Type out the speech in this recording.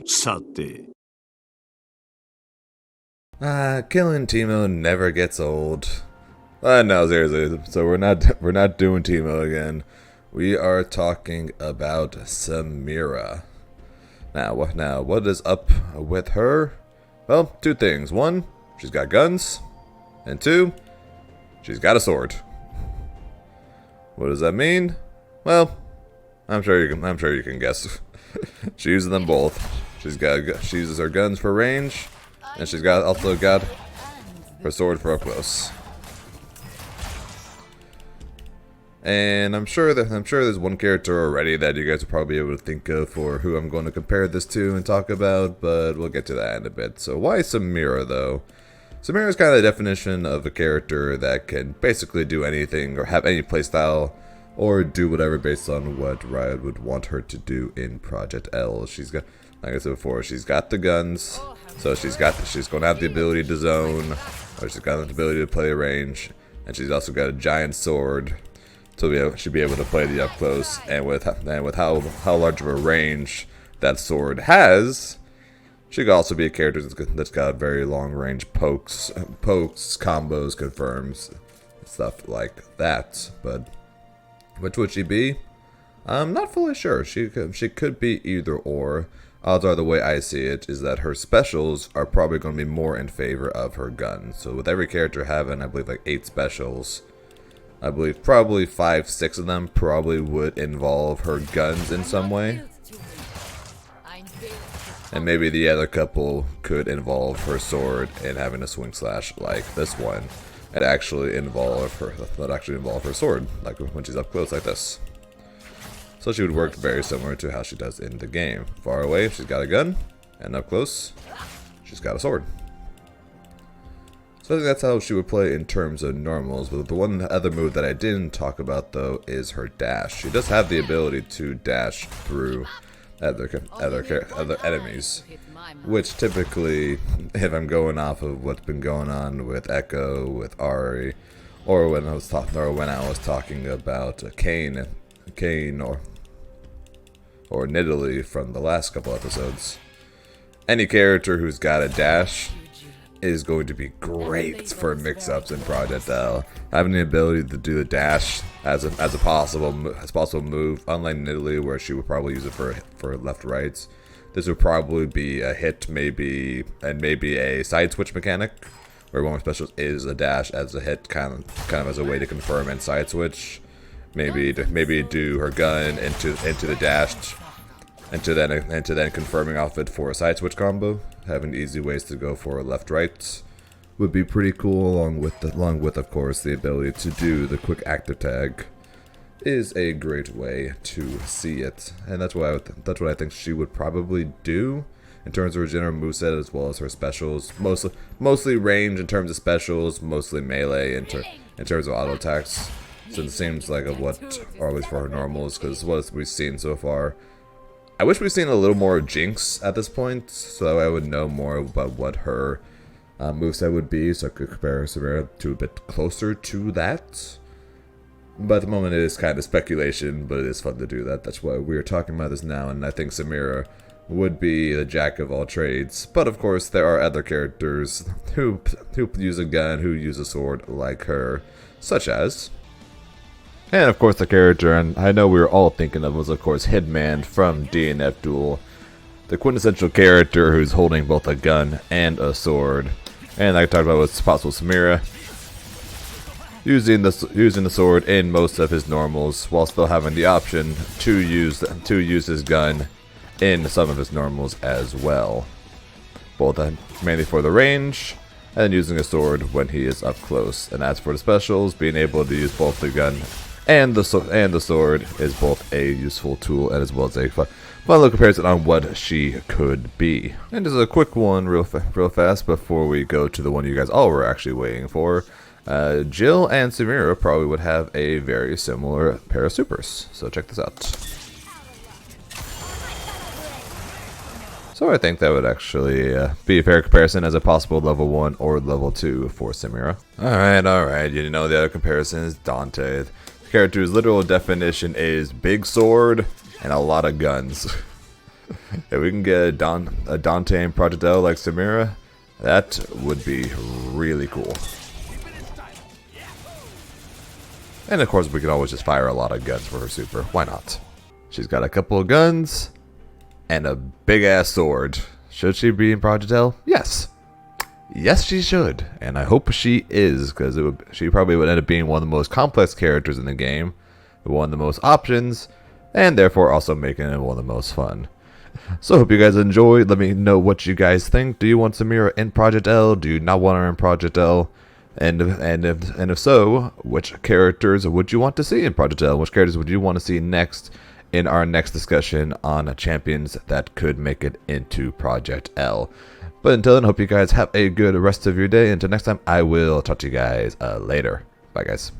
さて。Killing Timo never gets old. No, seriously. So we're not doing Timo again. We are talking about Samira. Now what is up with her? Well, two things. One, she's got guns, and two, she's got a sword. What does that mean? Well, I'm sure you can guess. She uses them both. She uses her guns for range, and she's also got her sword for up close. And I'm sure there's one character already that you guys will probably be able to think of for who I'm going to compare this to and talk about, but we'll get to that in a bit. So why Samira though? Samira is kind of the definition of a character that can basically do anything or have any playstyle or do whatever based on what Riot would want her to do in Project L. She's got, like I said before, she's got the guns, so she's going to have the ability to zone, or she's got the ability to play range, and she's also got a giant sword. So she'll be able to play the up close, and with how large of a range that sword has, she could also be a character that's got very long range pokes, combos, confirms, stuff like that. But which would she be? I'm not fully sure. She could be either or. Odds are, the way I see it, is that her specials are probably going to be more in favor of her gun. So with every character having, I believe, like 8 specials, I believe probably 5, 6 of them probably would involve her guns in some way. And maybe the other couple could involve her sword and having a swing slash like this one. And actually involve her sword, like when she's up close like this. So she would work very similar to how she does in the game. Far away, she's got a gun, and up close, she's got a sword. So I think that's how she would play in terms of normals, but the one other move that I didn't talk about though is her dash. She does have the ability to dash through other enemies, which typically, if I'm going off of what's been going on with Echo, with Ari, or when I was talking about Kane or Nidalee from the last couple episodes, any character who's got a dash is going to be great for mix-ups in Project L. Having the ability to do the dash as a possible move, unlike Nidalee, where she would probably use it for left-rights, this would probably be a hit, maybe a side switch mechanic, where one of her specials is a dash as a hit, kind of as a way to confirm and side switch. Maybe do her gun into the dash, into then confirming off it for a side switch combo. Having easy ways to go for left-right would be pretty cool, along with of course the ability to do the quick active tag is a great way to see it, and that's what I think she would probably do in terms of her general moveset as well as her specials. Mostly range in terms of specials, mostly melee in terms of auto attacks. Since it seems like or at least for her normals, because what we've seen so far. I wish we'd seen a little more Jinx at this point, so I would know more about what her moveset would be, so I could compare Samira to a bit closer to that. But at the moment it is kind of speculation, but it is fun to do that. That's why we're talking about this now, and I think Samira would be the jack of all trades. But of course there are other characters who use a gun, who use a sword like her, such as... And of course the character, and I know we were all thinking of, was of course Hitman from DNF Duel. The quintessential character who's holding both a gun and a sword. And like I talked about what's possible Samira, using the sword in most of his normals, while still having the option to use his gun in some of his normals as well. Both mainly for the range, and using a sword when he is up close. And as for the specials, being able to use both the gun and the sword is both a useful tool and as well as a fun little comparison on what she could be. And just a quick one real fast before we go to the one you guys all were actually waiting for. Jill and Samira probably would have a very similar pair of supers, so check this out. So I think that would actually be a fair comparison as a possible level 1 or level 2 for Samira. Alright, you know the other comparison is Dante. The character's literal definition is big sword and a lot of guns. If we can get a Dante in Project L like Samira, that would be really cool. And of course, we can always just fire a lot of guns for her super. Why not? She's got a couple of guns and a big ass sword. Should she be in Project L? Yes. Yes, she should. And I hope she is, because she probably would end up being one of the most complex characters in the game, one of the most options, and therefore also making it one of the most fun. So I hope you guys enjoyed. Let me know what you guys think. Do you want Samira in Project L? Do you not want her in Project L? And if so, which characters would you want to see in Project L? Which characters would you want to see next in our next discussion on champions that could make it into Project L? But until then, hope you guys have a good rest of your day. Until next time, I will talk to you guys later. Bye, guys.